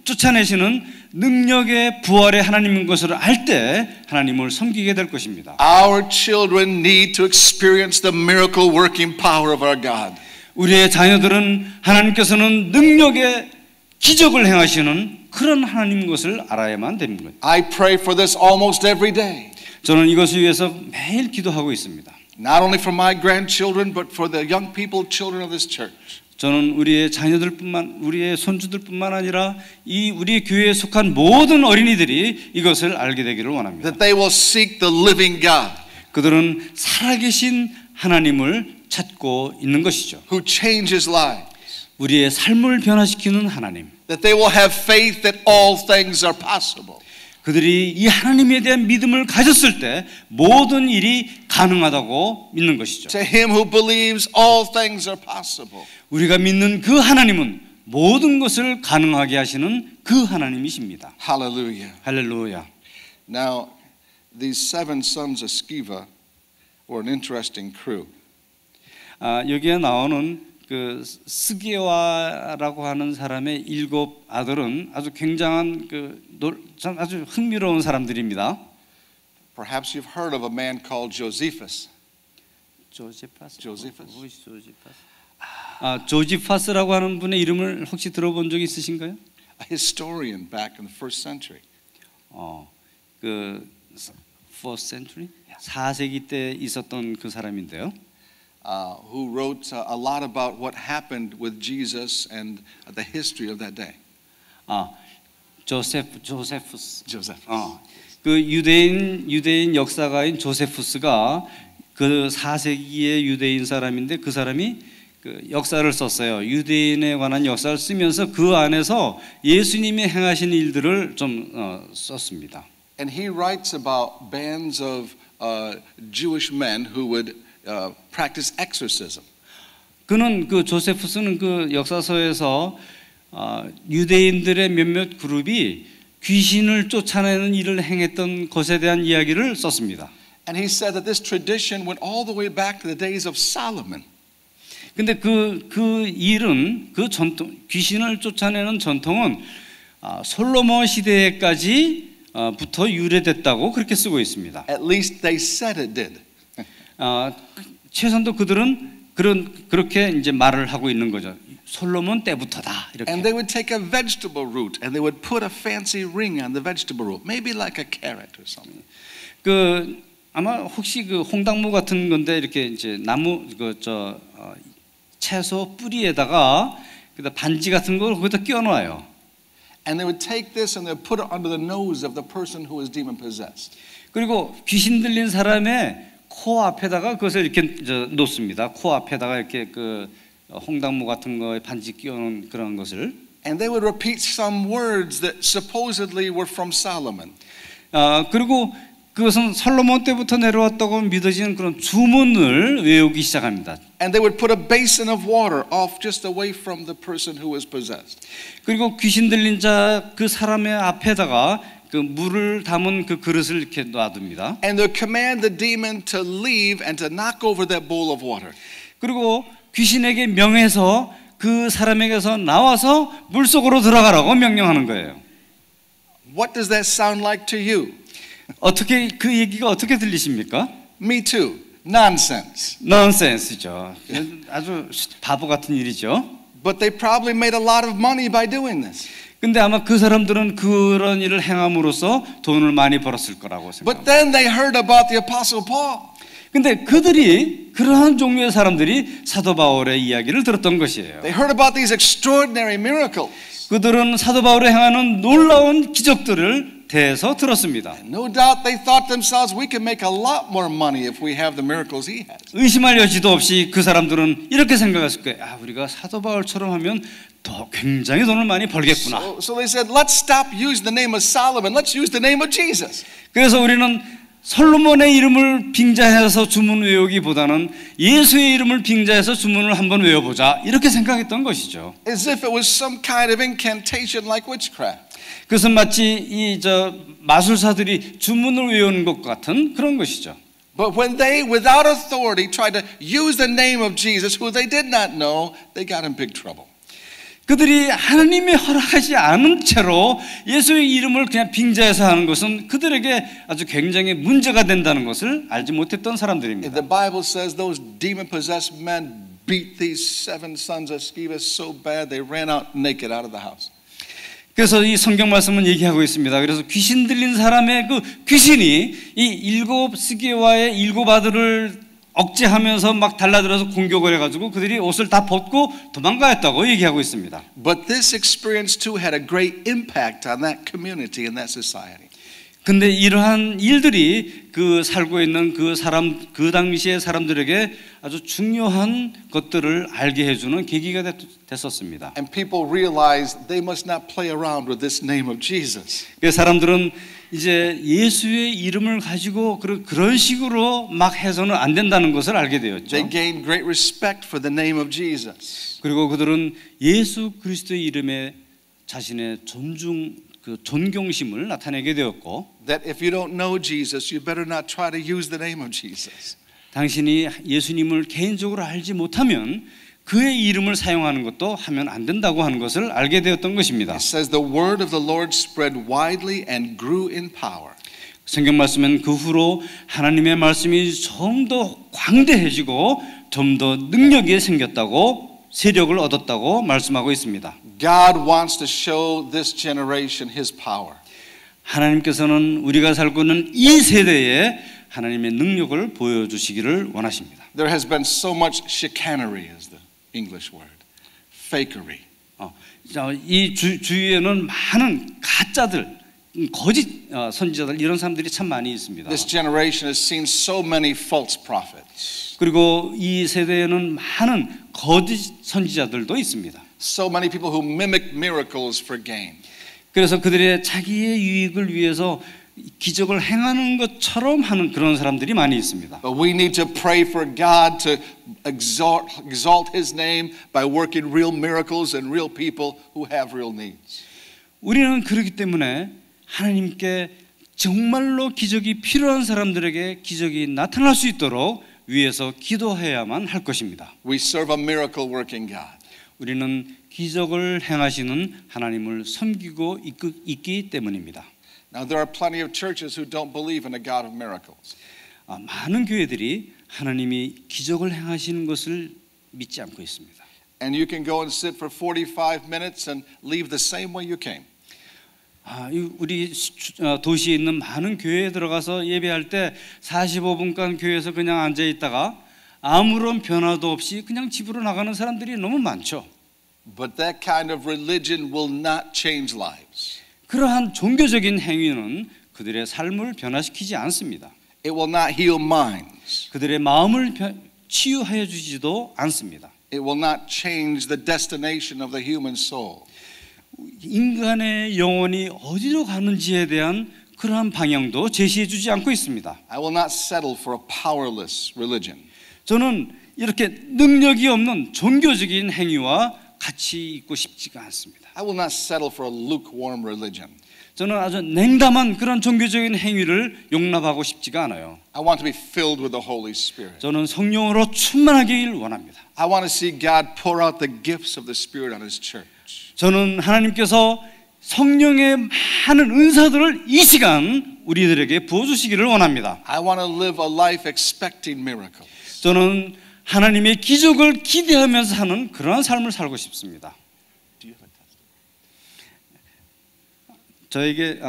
쫓아내시는 능력의 부활의 하나님인 것을 알 때 하나님을 섬기게 될 것입니다. Our children need to experience the miracle working power of our God. 우리의 자녀들은 하나님께서는 능력의 기적을 행하시는 그런 하나님인 것을 알아야만 되는 거예요. I pray for this almost every day. 저는 이것을 위해서 매일 기도하고 있습니다. Not only for my grandchildren, but for the young people, children of this church. 저는 우리의 자녀들뿐만, 우리의 손주들뿐만 아니라 이 우리 교회에 속한 모든 어린이들이 이것을 알게 되기를 원합니다. That they will seek the living God. 그들은 살아계신 하나님을 찾고 있는 것이죠. Who changes lives. 우리의 삶을 변화시키는 하나님. That they will have faith that all things are possible. 그들이 이 하나님에 대한 믿음을 가졌을 때 모든 일이 가능하다고 믿는 것이죠. To him who believes all things are possible. 우리가 믿는 그 하나님은 모든 것을 가능하게 하시는 그 하나님이십니다. Hallelujah. 할렐루야. Now, these 7 sons of Sceva were an interesting crew. 여기에 나오는 그 스게와라고 하는 사람의 7 아들은 아주 굉장한 아주 흥미로운 사람들입니다. Perhaps you've heard of a man called Josephus. 조지파스. Josephus. 조지파스라고 하는 분의 이름을 혹시 들어본 적 있으신가요? A historian back in the 1st century. 그 4th century? 4세기 때 있었던 그 사람인데요. Who wrote a lot about what happened with Jesus and the history of that day. 조세푸스. Joseph. 그 유대인 역사가인 조세푸스가 그 4세기의 유대인 사람인데 그 사람이 그 역사를 썼어요. 유대인에 관한 역사를 쓰면서 그 안에서 예수님이 행하신 일들을 좀 썼습니다. And he writes about bands of Jewish men who would practice exorcism. 그는 그 조세푸스는 그 역사서에서 유대인들의 몇몇 그룹이 귀신을 쫓아내는 일을 행했던 것에 대한 이야기를 썼습니다. And he said that this tradition went all the way back to the days of Solomon. 근데 그 일은 그 전통 귀신을 쫓아내는 전통은 솔로몬 시대까지부터 유래됐다고 그렇게 쓰고 있습니다. At least they said it did. 최선도 그들은 그렇게 이제 말을 하고 있는 거죠. 솔로몬 때부터다 이렇게. And they would take a vegetable root and they would put a fancy ring on the vegetable root, maybe like a carrot or something. 그 아마 혹시 그 홍당무 같은 건데 이렇게 이제 나무 채소 뿌리에다가 그다 반지 같은 걸 거기다 끼워 놔요. And they would take this and they would put it under the nose of the person who was demon possessed. 그리고 귀신 들린 사람의 코 앞에다가 그것을 이렇게 놓습니다. 코 앞에다가 이렇게 그 홍당무 같은 거에 반지 끼워놓은 그런 것을. And they would repeat some words that supposedly were from Solomon. 그리고 그것은 솔로몬 때부터 내려왔다고 믿어지는 그런 주문을 외우기 시작합니다. And they would put a basin of water off just away from the person who was possessed. 그리고 귀신 들린 자 그 사람의 앞에다가 그 물을 담은 그 그릇을 이렇게 놔둡니다. And they would command the demon to leave and to knock over that bowl of water. 그리고 귀신에게 명해서 그 사람에게서 나와서 물 속으로 들어가라고 명령하는 거예요. What does that sound like to you? 어떻게 그 얘기가 어떻게 들리십니까? Me too. Nonsense. 넌센스죠. 아주 바보 같은 일이죠. But they probably made a lot of money by doing this. 근데 아마 그 사람들은 그런 일을 행함으로써 돈을 많이 벌었을 거라고 생각합니다. But then they heard about the Apostle Paul. 근데 그들이 그러한 종류의 사람들이 사도 바울의 이야기를 들었던 것이에요. They heard about these extraordinary miracles. 그들은 사도 바울이 행하는 놀라운 기적들을 대해서 들었습니다. No doubt they thought themselves, we can make a lot more money if we have the miracles he has. 의심할 여지도 없이 그 사람들은 이렇게 생각했을 거예요. 우리가 사도 바울처럼 하면 더 굉장히 돈을 많이 벌겠구나. So they said, let's stop using the name of Solomon. Let's use the name of Jesus. 그래서 우리는 솔로몬의 이름을 빙자해서 주문 외우기보다는 예수의 이름을 빙자해서 주문을 한번 외워보자 이렇게 생각했던 것이죠. As if it was some kind of incantation like witchcraft. 그것은 마치 마술사들이 주문을 외우는 것 같은 그런 것이죠. But when they, without authority, tried to use the name of Jesus, who they did not know, they got in big trouble. 그들이 하나님의 허락하지 않은 채로 예수의 이름을 그냥 빙자해서 하는 것은 그들에게 아주 굉장히 문제가 된다는 것을 알지 못했던 사람들입니다. The Bible says those demon-possessed men beat these 7 sons of Sceva so bad they ran out naked out of the house. 그래서 이 성경 말씀은 얘기하고 있습니다. 그래서 귀신 들린 사람의 그 귀신이 이 7 스게와의 7 아들을 억제하면서 막 달라들어서 공격을 해가지고 그들이 옷을 다 벗고 도망가였다고 얘기하고 있습니다. But this experience too had a great impact on that community and that society. 근데 이러한 일들이 그 살고 있는 그 사람, 그 당시의 사람들에게 아주 중요한 것들을 알게 해주는 계기가 됐었습니다. And people realized they must not play around with this name of Jesus. 그 사람들은 이제 예수의 이름을 가지고 그런 식으로 막 해서는 안 된다는 것을 알게 되었죠. They gained great respect for the name of Jesus. 그리고 그들은 예수 그리스도의 이름에 자신의 존경심을 나타내게 되었고, That if you don't know Jesus, you better not try to use the name of Jesus. 당신이 예수님을 개인적으로 알지 못하면 그의 이름을 사용하는 것도 하면 안 된다고 하는 것을 알게 되었던 것입니다. It says the word of the Lord spread widely and grew in power. 성경 말씀은 그 후로 하나님의 말씀이 좀 더 광대해지고 좀 더 능력이 생겼다고, 세력을 얻었다고 말씀하고 있습니다. God wants to show this generation His power. 하나님께서는 우리가 살고 있는 이 세대에 하나님의 능력을 보여주시기를 원하십니다. There has been so much chicanery, is the English word, fakery. 이 주위에는 많은 가짜들, 거짓 선지자들, 이런 사람들이 참 많이 있습니다. This generation has seen so many false prophets. 그리고 이 세대에는 많은 거짓 선지자들도 있습니다. So many people who mimic miracles for gain. 그래서 그들의 자기의 유익을 위해서 기적을 행하는 것처럼 하는 그런 사람들이 많이 있습니다. But we need to pray for God to exalt His name by working real miracles and real people who have real needs. 우리는 그렇기 때문에 하나님께 정말로 기적이 필요한 사람들에게 기적이 나타날 수 있도록 위해서 기도해야만 할 것입니다. We serve a miracle working God. 우리는 기적을 행하시는 하나님을 섬기고 있기 때문입니다. Now there are plenty of churches who don't believe in a God of miracles. 많은 교회들이 하나님이 기적을 행하시는 것을 믿지 않고 있습니다. And you can go and sit for 45 minutes and leave the same way you came. 우리 도시에 있는 많은 교회에 들어가서 예배할 때 45분간 교회에서 그냥 앉아 있다가 아무런 변화도 없이 그냥 집으로 나가는 사람들이 너무 많죠. But that kind of religion will not change lives. 그러한 종교적인 행위는 그들의 삶을 변화시키지 않습니다. It will not heal minds. 그들의 마음을 치유하여 주지도 않습니다. It will not change the destination of the human soul. 인간의 영혼이 어디로 가는지에 대한 그러한 방향도 제시해 주지 않고 있습니다. I will not settle for a powerless religion. 저는 이렇게 능력이 없는 종교적인 행위와 같이 있고 싶지가 않습니다. I will not settle for a lukewarm religion. 저는 아주 냉담한 그런 종교적인 행위를 용납하고 싶지가 않아요. I want to be filled with the Holy Spirit. 저는 성령으로 충만하기를 원합니다. I want to see God pour out the gifts of the Spirit on His church. 저는 하나님께서 성령의 많은 은사들을 이 시간 우리들에게 부어주시기를 원합니다. I want to live a life expecting miracles. 저는 하나님의 기적을 기대하면서 사는 그러한 삶을 살고 싶습니다. 저에게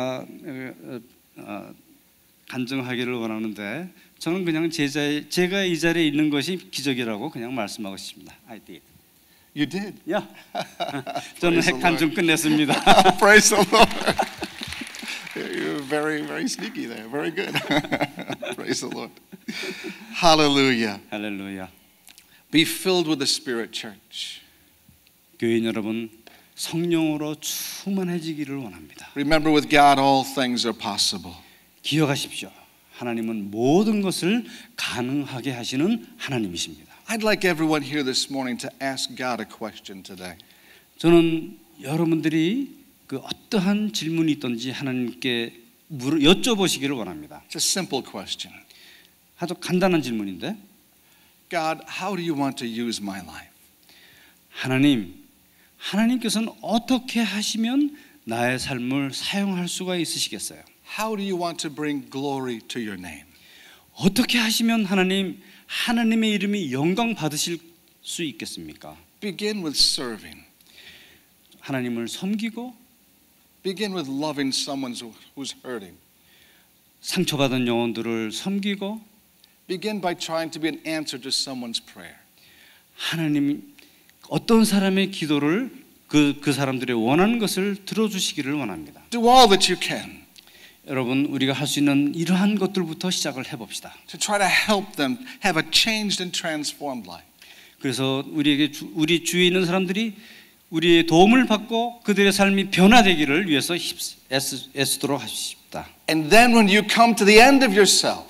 간증하기를 원하는데 저는 그냥 제가 이 자리에 있는 것이 기적이라고 그냥 말씀하고 싶습니다. I did. You did. 야, 저는 간증 끝냈습니다. Praise the Lord. You're very, very sneaky there. Very good. Praise the Lord. Hallelujah. 할렐루야. Be filled with the Spirit, church. 교인 여러분, 성령으로 충만해지기를 원합니다. Remember, with God, all things are possible. 기억하십시오. 하나님은 모든 것을 가능하게 하시는 하나님이십니다. I'd like everyone here this morning to ask God a question today. 저는 여러분들이 그 어떠한 질문이 있든지 하나님께 여쭤보시기를 원합니다. It's a simple question. 아주 간단한 질문인데, God, how do you want to use my life? 하나님, 하나님께서는 어떻게 하시면 나의 삶을 사용할 수가 있으시겠어요? How do you want to bring glory to your name? 어떻게 하시면 하나님의 이름이 영광 받으실 수 있겠습니까? Begin with serving. 하나님을 섬기고 Begin with loving someone who's hurting. 상처받은 영혼들을 섬기고 Begin by trying to be an answer to someone's prayer. 하나님 어떤 사람의 기도를 그 사람들의 원하는 것을 들어주시기를 원합니다. Do all that you can 여러분 우리가 할 수 있는 이러한 것들부터 시작을 해봅시다. to try to help them have a changed and transformed life. 그래서 우리 주위에 있는 사람들이 우리의 도움을 받고 그들의 삶이 변화되기를 위해서 애쓰도록 하십시다. And then when you come to the end of yourself,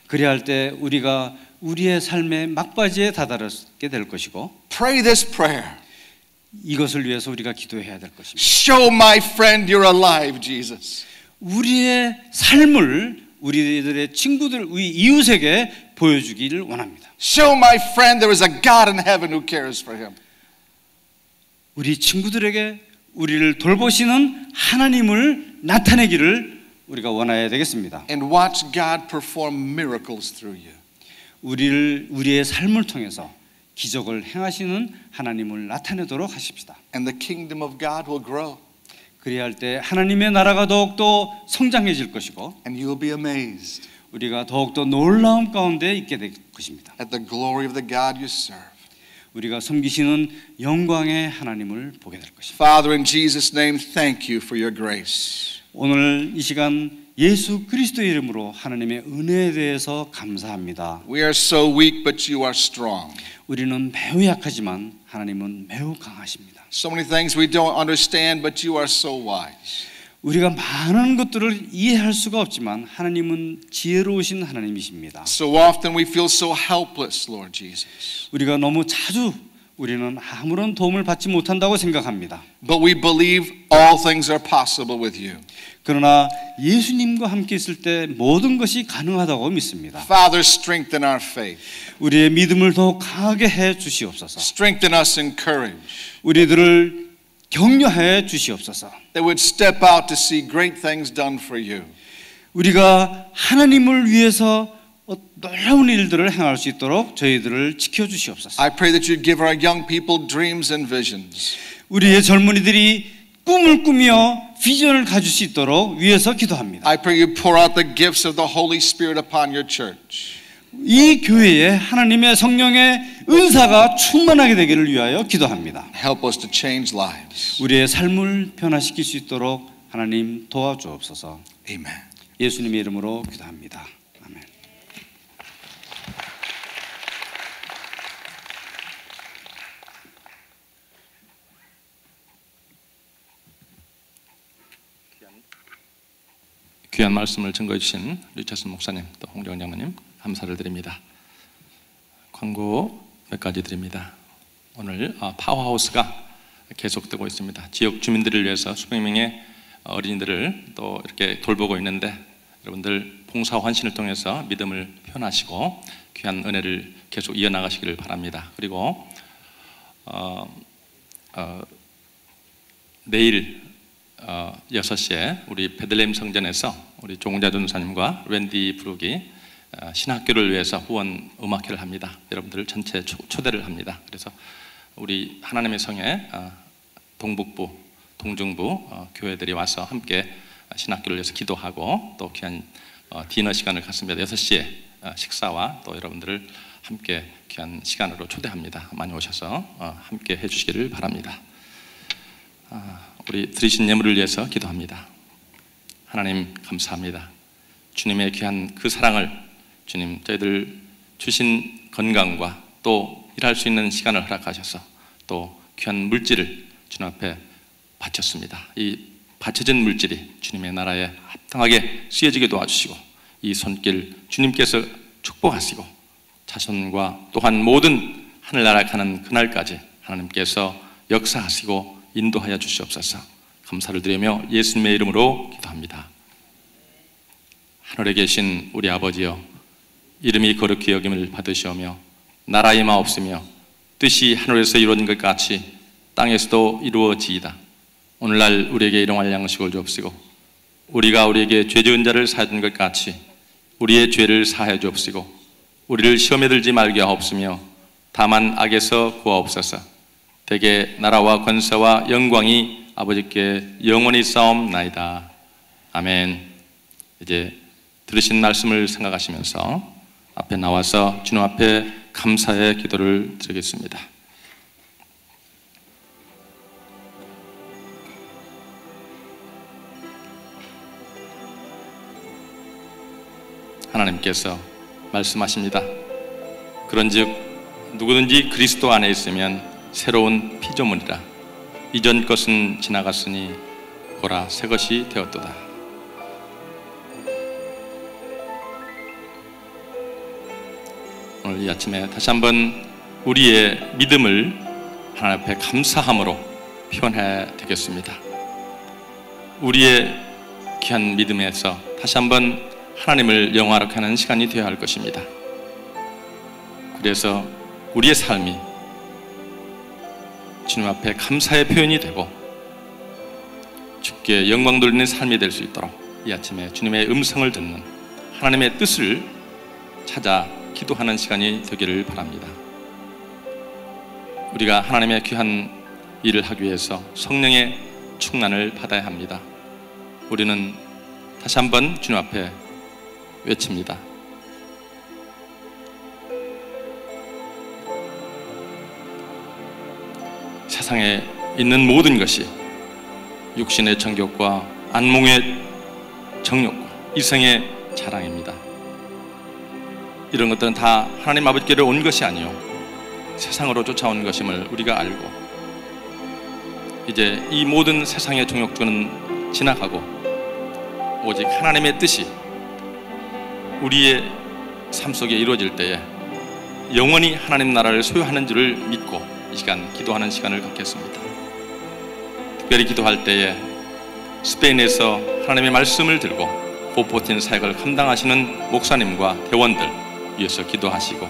그래야 할 때 우리가 우리의 삶의 막바지에 다다르게 될 것이고 pray this prayer. 이것을 위해서 우리가 기도해야 될 것입니다. Show my friend you're alive, Jesus. 우리의 삶을 우리들의 친구들, 우리 이웃에게 보여주기를 원합니다. Show my friend there is a God in heaven who cares for him. 우리 친구들에게 우리를 돌보시는 하나님을 나타내기를 우리가 원해야 되겠습니다. And watch God perform miracles through you. 우리의 삶을 통해서 기적을 행하시는 하나님을 나타내도록 하십시다. And the kingdom of God will grow. 그래야 할 때 하나님의 나라가 더욱더 성장해질 것이고 And you will be amazed 우리가 더욱더 놀라움 가운데 있게 될 것입니다. at the glory of the God you serve. 우리가 섬기시는 영광의 하나님을 보게 될 것입니다. Father, in Jesus' name, thank you for your grace. 오늘 이 시간 예수 그리스도의 이름으로 하나님의 은혜에 대해서 감사합니다. We are so weak, but you are strong. 우리는 매우 약하지만 하나님은 매우 강하십니다. So many things we don't understand, but you are so wise. 우리가 많은 것들을 이해할 수가 없지만 하나님은 지혜로우신 하나님이십니다. So often we feel so helpless, Lord Jesus. 우리가 너무 자주 우리는 아무런 도움을 받지 못한다고 생각합니다. But we believe all things are possible with you. 그러나 예수님과 함께 있을 때 모든 것이 가능하다고 믿습니다. Father, strengthen our faith. 우리의 믿음을 더 강하게 해 주시옵소서. Strengthen us in courage. 우리들을 격려해 주시옵소서. That would step out to see great things done for you. 우리가 하나님을 위해서 놀라운 일들을 행할 수 있도록 저희들을 지켜주시옵소서. I pray that you'd give our young people dreams and visions. 우리의 젊은이들이 꿈을 꾸며 비전을 가질 수 있도록 위해서 기도합니다. I pray you pour out the gifts of the Holy Spirit upon your church. 이 교회에 하나님의 성령의 은사가 충만하게 되기를 위하여 기도합니다. Help us to change lives. 우리의 삶을 변화시킬 수 있도록 하나님 도와주옵소서. Amen. 예수님의 이름으로 기도합니다. 아멘. 귀한 말씀을 증거해 주신 리처슨 목사님 또 홍정원 장로님 감사를 드립니다. 광고 몇 가지 드립니다. 오늘 파워하우스가 계속되고 있습니다. 지역 주민들을 위해서 수백 명의 어린이들을 또 이렇게 돌보고 있는데 여러분들 봉사 환신을 통해서 믿음을 표현하시고 귀한 은혜를 계속 이어나가시기를 바랍니다. 그리고 내일 6시에 우리 베들레헴 성전에서 우리 종자 전사님과 랜디 브룩이 신학교를 위해서 후원 음악회를 합니다. 여러분들을 전체 초대를 합니다. 그래서 우리 하나님의 성에 동북부, 동중부 교회들이 와서 함께 신학교를 위해서 기도하고 또 귀한 디너 시간을 갖습니다. 6시에 식사와 또 여러분들을 함께 귀한 시간으로 초대합니다. 많이 오셔서 함께 해주시기를 바랍니다. 우리 드리신 예물을 위해서 기도합니다. 하나님 감사합니다. 주님의 귀한 그 사랑을 주님 저희들 주신 건강과 또 일할 수 있는 시간을 허락하셔서 또 귀한 물질을 주님 앞에 바쳤습니다. 이 바쳐진 물질이 주님의 나라에 합당하게 쓰여지게 도와주시고 이 손길 주님께서 축복하시고 자손과 또한 모든 하늘나라 가는 그날까지 하나님께서 역사하시고 인도하여 주시옵소서. 감사를 드리며 예수님의 이름으로 기도합니다. 하늘에 계신 우리 아버지여 이름이 거룩히 여김을 받으시오며 나라의 마옵시며 뜻이 하늘에서 이루어진 것 같이 땅에서도 이루어지이다. 오늘날 우리에게 일용할 양식을 주옵시고 우리가 우리에게 죄 지은 자를 사해 준 것 같이 우리의 죄를 사해 주옵시고 우리를 시험에 들지 말게 하옵시며 다만 악에서 구하옵소서. 대개 나라와 권세와 영광이 아버지께 영원히 싸움나이다. 아멘. 이제 들으신 말씀을 생각하시면서 앞에 나와서 주님 앞에 감사의 기도를 드리겠습니다. 하나님께서 말씀하십니다. 그런즉 누구든지 그리스도 안에 있으면 새로운 피조물이라. 이전 것은 지나갔으니 보라 새 것이 되었도다. 오늘 이 아침에 다시 한번 우리의 믿음을 하나님 앞에 감사함으로 표현해 되겠습니다. 우리의 귀한 믿음에서 다시 한번 하나님을 영화롭게 하는 시간이 되어야 할 것입니다. 그래서 우리의 삶이 주님 앞에 감사의 표현이 되고 주께 영광 돌리는 삶이 될 수 있도록 이 아침에 주님의 음성을 듣는 하나님의 뜻을 찾아 기도하는 시간이 되기를 바랍니다. 우리가 하나님의 귀한 일을 하기 위해서 성령의 충만을 받아야 합니다. 우리는 다시 한번 주님 앞에 외칩니다. 세상에 있는 모든 것이 육신의 정욕과 안목의 정욕과 이성의 자랑입니다. 이런 것들은 다 하나님 아버지께로 온 것이 아니요 세상으로 쫓아온 것임을 우리가 알고 이제 이 모든 세상의 정욕주는 지나가고 오직 하나님의 뜻이 우리의 삶 속에 이루어질 때에 영원히 하나님 나라를 소유하는 줄을 믿고 이 시간 기도하는 시간을 갖겠습니다. 특별히 기도할 때에 스페인에서 하나님의 말씀을 들고 보포틴 사역을 감당하시는 목사님과 대원들 위해서 기도하시고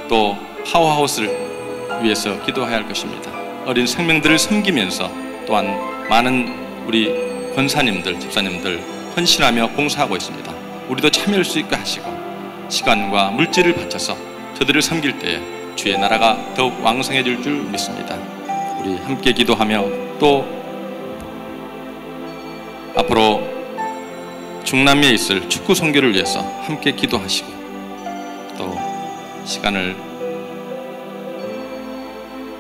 또 파워하우스를 위해서 기도해야 할 것입니다. 어린 생명들을 섬기면서 또한 많은 우리 권사님들, 집사님들 헌신하며 봉사하고 있습니다. 우리도 참여할 수 있게 하시고 시간과 물질을 바쳐서 저들을 섬길 때에 주의 나라가 더욱 왕성해질 줄 믿습니다. 우리 함께 기도하며 또 앞으로 중남미에 있을 축구 선교를 위해서 함께 기도하시고 또 시간을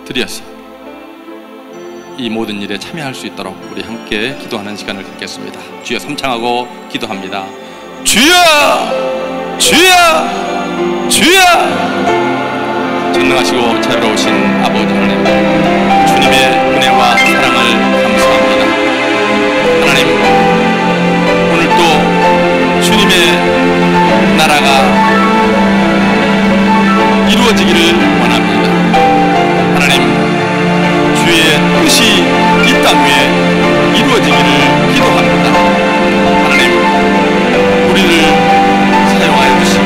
들여서 이 모든 일에 참여할 수 있도록 우리 함께 기도하는 시간을 갖겠습니다. 주여 삼창하고 기도합니다. 주여! 주여! 주여! 전능하시고 자유로우신 아버지 하나님, 주님의 은혜와 사랑을 감사합니다. 하나님, 오늘도 주님의 나라가 이루어지기를 원합니다. 하나님, 주의 뜻이 이 땅 위에 이루어지기를 기도합니다. 하나님, 우리를 사용하여 주시고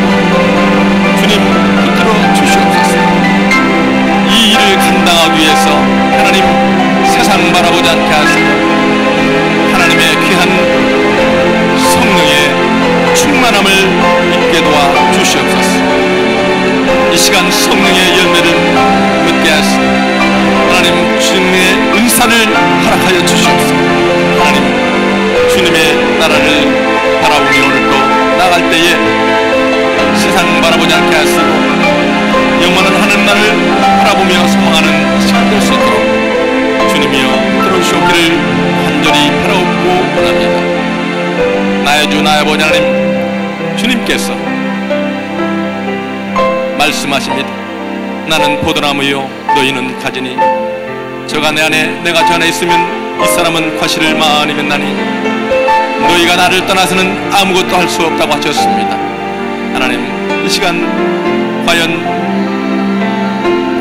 주님 붙들어 주시옵소서. 이 일을 감당하기 위해서 하나님 세상 바라보지 않게 하시고 하나님의 귀한 성령의 충만함을 입게 도와 주시옵소서. 이 시간 성령의 열매를 맺게 하시고 하나님 주님의 은사를 허락하여 주시옵소서. 하나님 주님의 나라를 바라보며 오늘도 나갈 때에 세상 바라보지 않게 하시고 영원한 하늘 나라를 바라보며 소망하는 시간 될 수 있도록 주님이여 들어주시옵기를 간절히 바라옵고 원합니다. 나의 주 나의 아버지 하나님, 주님께서 말씀하십니다. 나는 포도나무요 너희는 가지니 저가 내 안에 내가 저 안에 있으면 이 사람은 과실을 많이 맺나니 너희가 나를 떠나서는 아무것도 할 수 없다고 하셨습니다. 하나님, 이 시간 과연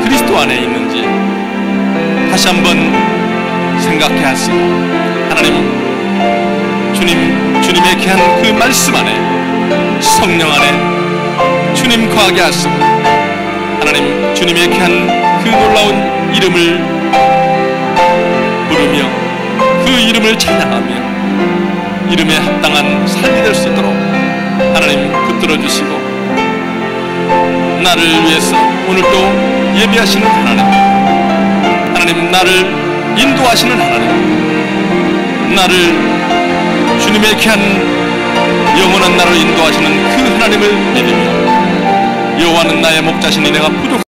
그리스도 안에 있는지 다시 한번 생각해 하시고 하나님, 주님의 귀한 그 말씀 안에 성령 안에 주님 거하게 하시고 하나님 주님의 귀한 그 놀라운 이름을 이름을 찬양하며 이름에 합당한 삶이 될 수 있도록 하나님 붙들어 주시고, 나를 위해서 오늘도 예비하시는 하나님, 나를 인도하시는 하나님, 나를 주님의 귀한 영원한 나를 인도하시는 그 하나님을 믿으며, 여호와는 나의 목자시니 내가 부족하지